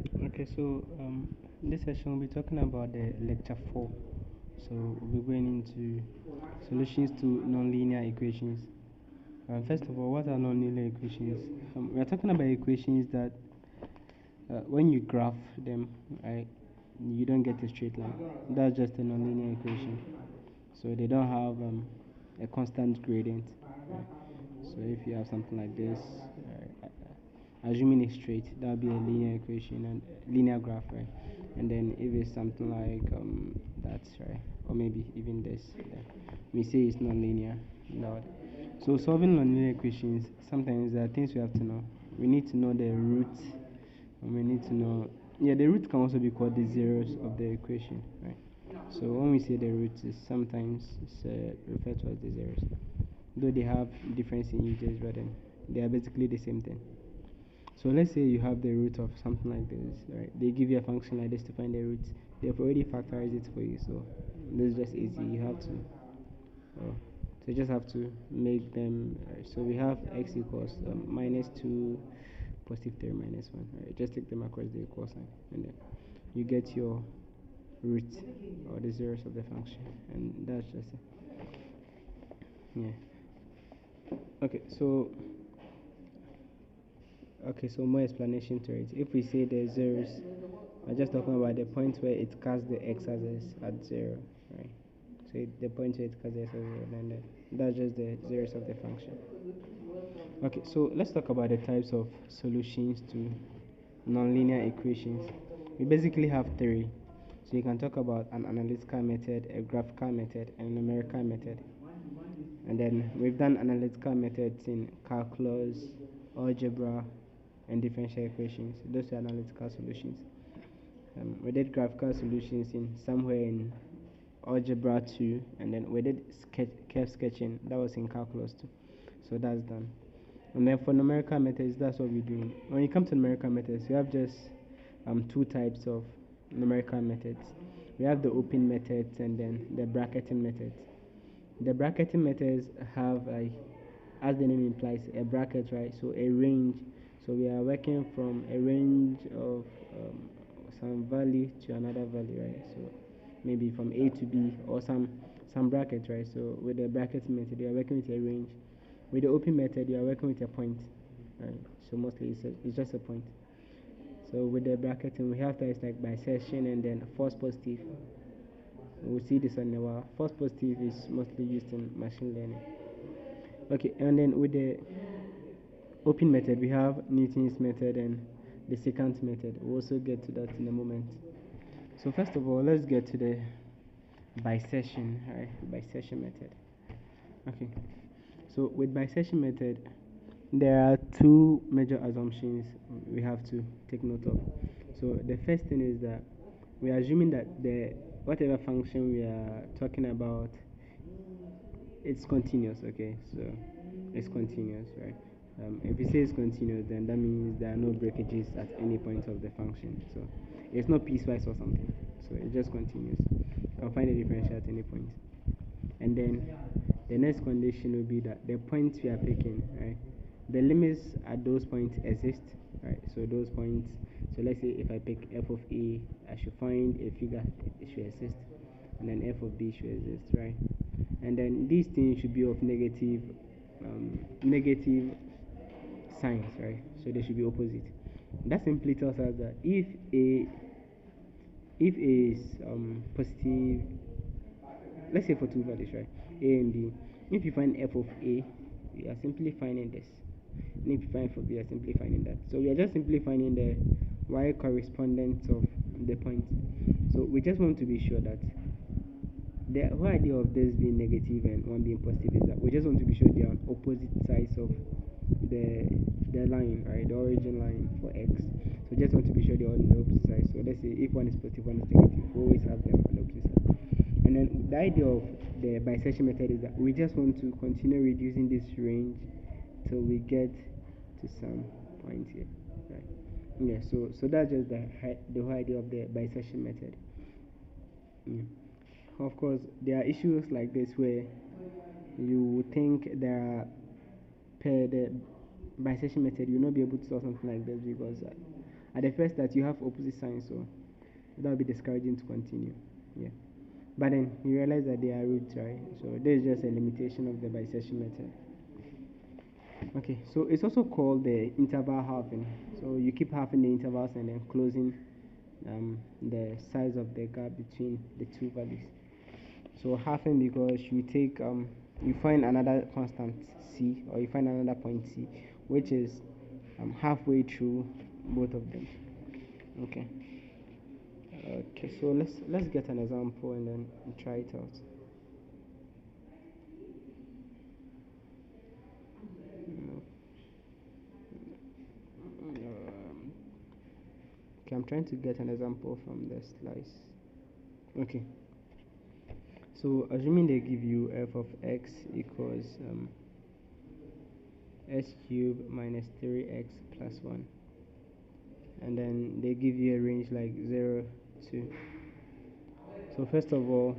Okay, so this session we'll be talking about the lecture 4. So we'll be going into solutions to nonlinear equations. First of all, what are nonlinear equations? We are talking about equations that when you graph them, right, you don't get a straight line. That's just a nonlinear equation. So they don't have a constant gradient. Right? So if you have something like this, assuming it's straight, that would be a linear equation and linear graph, right? And then if it's something like that's right, or maybe even this, then we say it's non-linear. No. So solving nonlinear equations, sometimes there are things we have to know. We need to know the root, and we need to know, yeah, the root can also be called the zeros of the equation, right? So when we say the roots, is sometimes it's referred to as the zeros, though they have difference in uses, but then they are basically the same thing. So let's say you have the root of something like this, right? They give you a function like this to find the roots. They've already factorized it for you, so this is just easy. You have to, oh, so you just have to make them. Right? So we have x equals minus 2, positive 3 minus 1. Right? Just take them across the equal sign, and then you get your root or the zeros of the function, and that's just it. Yeah. Okay, so more explanation to it. If we say the zeros, we're just talking about the point where it casts the x as at 0, right? So the point where it casts the x as 0, then that's just the zeros of the function. Okay, so let's talk about the types of solutions to nonlinear equations. We basically have three. So you can talk about an analytical method, a graphical method, and a numerical method. And then we've done analytical methods in calculus, algebra, and differential equations. Those are analytical solutions. We did graphical solutions in somewhere in algebra 2, and then we did curve sketching. That was in calculus 2. So that's done. And then for numerical methods, that's what we do. When you come to numerical methods, you have just two types of numerical methods. We have the open methods and then the bracketing methods. The bracketing methods have, as the name implies, a bracket, right? So a range. So we are working from a range of some value to another value, right? So maybe from A to B or some bracket, right? So with the bracket method, you are working with a range. With the open method, you are working with a point, right? So mostly it's just a point. So with the bracketing, we have types like bisection and then false positive. We'll see this on the while. False positive is mostly used in machine learning. Okay, and then with the open method, we have Newton's method and the secant method. We'll also get to that in a moment. So first of all, let's get to the bisection, right? Bisection method. Okay, so with bisection method, there are two major assumptions we have to take note of. So the first thing is that we are assuming that the whatever function we are talking about, it's continuous. Okay, so it's continuous, right? If we say it's continuous, then that means there are no breakages at any point of the function. So it's not piecewise or something. So it just continues. You can find a differential at any point. And then the next condition will be that the points we are picking, right? The limits at those points exist, right? So those points. So let's say if I pick f of a, I should find a figure it should exist, and then f of b should exist, right? And then these things should be of negative signs, right? So they should be opposite. That simply tells us that if a is positive, let's say for two values, right, a and b, if you find f of a, you are simply finding this, and if you find f of b, you are simply finding that. So we are just simply finding the y correspondence of the point. So we just want to be sure that the whole idea of this being negative and one being positive is that we just want to be sure they are on opposite sides of the line, right, the origin line for x. So just want to be sure they're on the opposite side. So let's say if one is positive, one is negative, we always have them on the opposite side. And then the idea of the bisection method is that we just want to continue reducing this range till we get to some point here, right? Yeah. So that's just the whole idea of the bisection method. Yeah. Of course, there are issues like this where you think there are per the bisection method, you'll not be able to solve something like this because at the first that you have opposite signs, so that will be discouraging to continue. Yeah. But then you realize that they are roots, right? So this is just a limitation of the bisection method. Okay, so it's also called the interval halving. So you keep halving the intervals and then closing the size of the gap between the two values. So halving because you take you find another constant c, or you find another point c, which is halfway through both of them. Okay. Okay, so let's get an example and then try it out. Okay, I'm trying to get an example from the slice. Okay, so assuming they give you f of x equals s cubed minus 3x plus 1, and then they give you a range like 0 to. So first of all,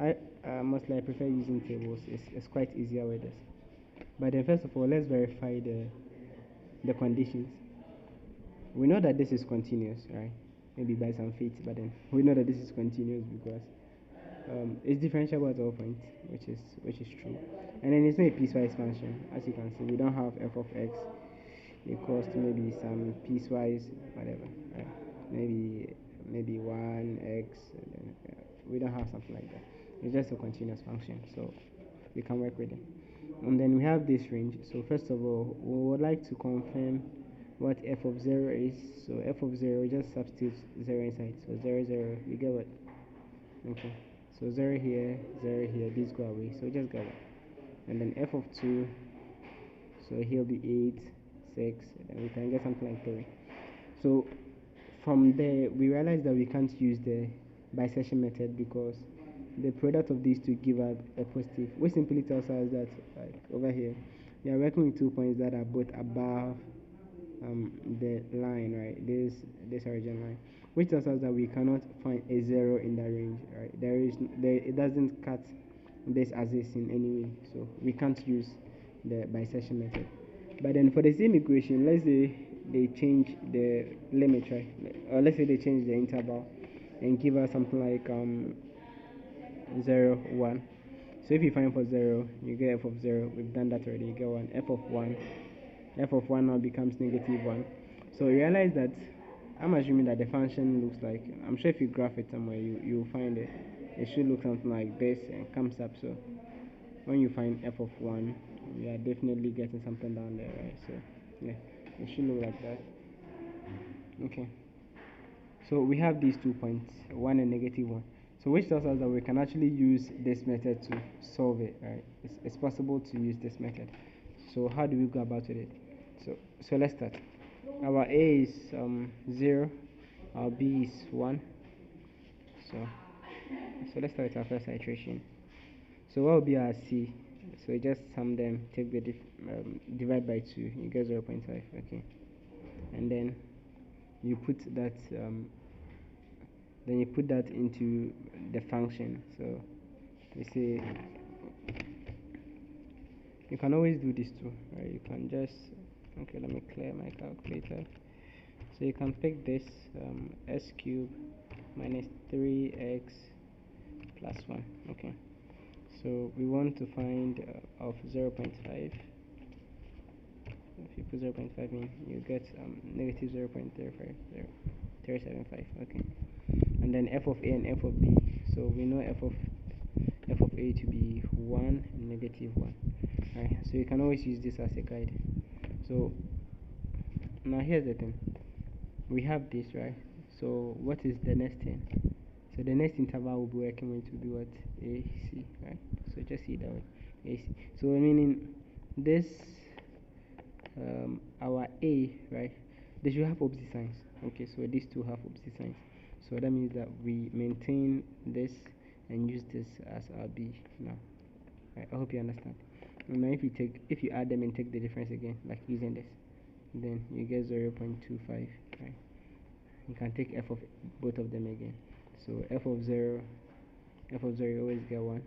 I mostly I prefer using tables. It's quite easier with this. But then first of all, let's verify the conditions. We know that this is continuous, right? Maybe by some feet, but then we know that this is continuous because it's differentiable at all points, which is true. And then it's not a piecewise function, as you can see. We don't have f of x equals to maybe some piecewise whatever, right? Maybe 1x. And then, we don't have something like that. It's just a continuous function, so we can work with it. And then we have this range. So first of all, we would like to confirm what f of 0 is. So f of 0, just substitute 0 inside. So 0, 0, you get what? Okay. So 0 here, 0 here, these go away. So just get what? And then f of 2, so here'll be 8, 6, and then we can get something like 3. So from there, we realize that we can't use the bisection method because the product of these two give us a positive, which simply tells us that, like over here, we are working with 2 points that are both above the line, right? This origin line, which tells us that we cannot find a 0 in that range, right? It doesn't cut this as is in any way, so we can't use the bisection method. But then for the same equation, let's say they change the limit, right? Or let's say they change the interval and give us something like 0, 1. So if you find for 0, you get f of 0. We've done that already. You get 1. F of 1. F of 1 now becomes negative 1. So you realize that I'm assuming that the function looks like, I'm sure if you graph it somewhere, you'll find it. It should look something like this and comes up. So when you find f of 1, you are definitely getting something down there, right? So yeah, it should look like that. Okay. So we have these 2 points, 1 and negative 1. So which tells us that we can actually use this method to solve it, right? It's possible to use this method. So how do we go about with it? So let's start. Our A is 0, our B is 1. So let's start with our first iteration. So what will be our C? So you just sum them, take the divide by 2, you get 0.5, okay? And then you put that into the function. So we say you can always do this too, right? You can just, okay, let me clear my calculator. So you can pick this s cubed minus 3x plus 1, okay? So we want to find of 0.5. If you put 0.5 in, you get negative 0.375, okay? And then f of a and f of b. So we know f of a to be 1 and negative 1. Right? So you can always use this as a guide. So now here's the thing. We have this, right? So what is the next thing? So the next interval we'll be working with will be what? AC, right? So just see that way. AC. So meaning this our A, right? They should have opposite signs. Okay, so these two have opposite signs. So that means that we maintain this and use this as our B now. Right, I hope you understand. And now if you add them and take the difference again, like using this, then you get 0.25, right? You can take f of both of them again. So f of 0 you always get 1.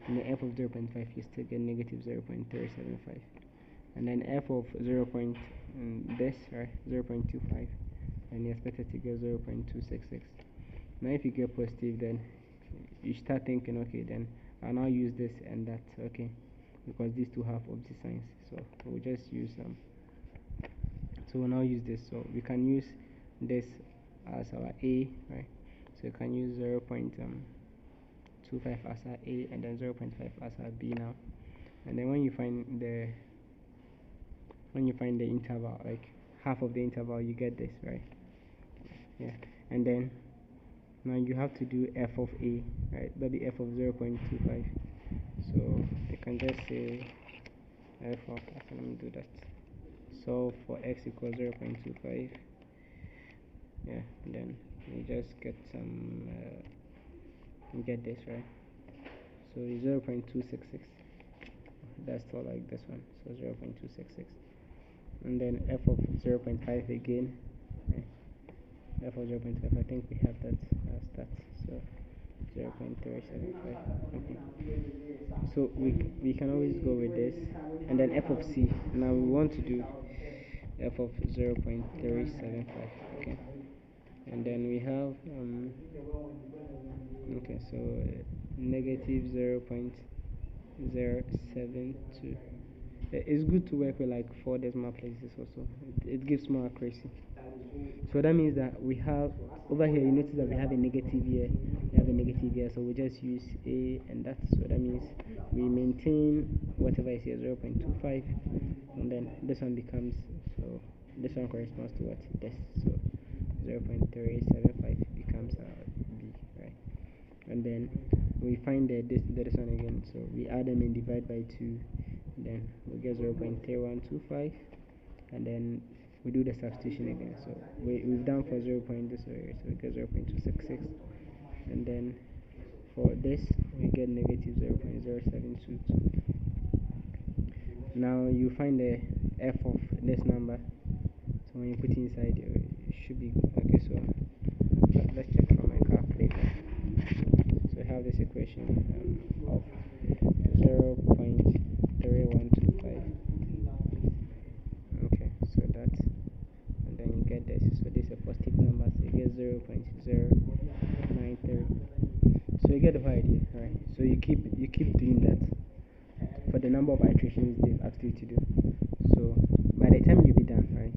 And then f of 0.5 you still get negative 0.375. And then f of 0. This, right, 0.25 and you're expected to get 0.266. Now if you get positive, then you start thinking, okay, then I'll now use this and that, okay, because these two have opposite signs, so we'll just use so we'll now use this. So we can use this as our A, right? So you can use 0.25 as our A and then 0.5 as our B now. And then when you find the interval, like half of the interval, you get this, right? Yeah. And then now you have to do f of A, right? That'll be f of 0.25. So you can just say f of, let me do that. So for x equals 0.25, yeah, and then you just get some you get this, right? So 0.266, that's all like this one, so 0.266, and then f of 0.5 again, right? F of 0.5, I think we have that as that, so 0.375. Okay, so we can always go with this, and then f of c. Now we want to do f of 0.375. Okay, and then we have okay, so negative 0.072. It's good to work with like 4 decimal places also. It gives more accuracy. So that means that we have over here, you notice that we have a negative here, so we just use A and that. So that means we maintain whatever is here, 0.25, and then this one becomes, so this one corresponds to what? This. So 0.375 becomes B, right? And then we find this one again, so we add them and divide by 2, then we get 0.3125, and then we do the substitution again. So we've done for 0. This way, so we get 0.266, and then for this we get negative 0.0722. Now you find the f of this number, so when you put it inside, it should be okay. So let's check from my calculator. So I have this equation of 0.3125. Okay, so that, and then you get this. So this is a positive number, so you get 0.093. So you get the idea, right? So you keep doing that for the number of iterations they've asked you to do. So by the time you'll be done, right?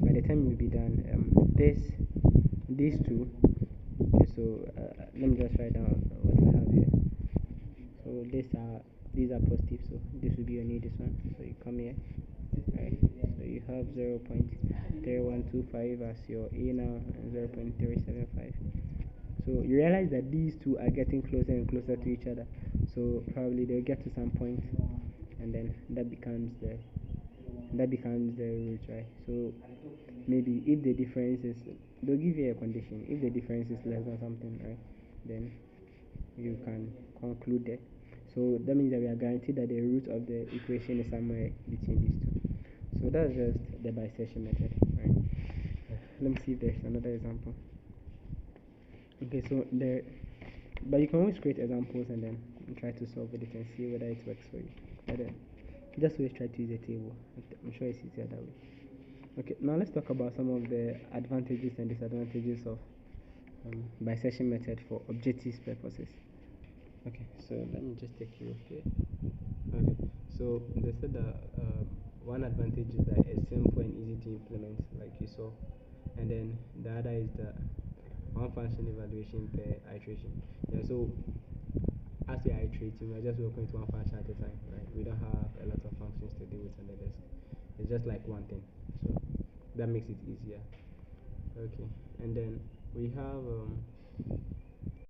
By the time you'll be done, these two. Okay, so let me just write down what I have here. So these are positive, so this will be your new this one. So you come here, right? So you have 0.3125 as your A now, and 0.375. So you realize that these two are getting closer and closer to each other. So probably they'll get to some point, and then that becomes the root, right? So maybe if the difference is, they'll give you a condition. If the difference is less than something, right, then you can conclude that. So that means that we are guaranteed that the root of the equation is somewhere between these two. So that's just the bisection method, right? Let me see if there's another example. Okay, so but you can always create examples and then try to solve it and see whether it works for you. But then just always try to use a table. I'm sure it's easier that way. Okay, now let's talk about some of the advantages and disadvantages of bisection method for objective purposes. Okay, so let me just take you here. Okay, so they said that one advantage is that it's simple and easy to implement, like you saw, and then the other is that one function evaluation per iteration. Yeah, so as we are iterating, we're just working with one function at a time, right? We don't have a lot of functions to deal with on the desk. It's just like one thing, so that makes it easier. Okay, and then we have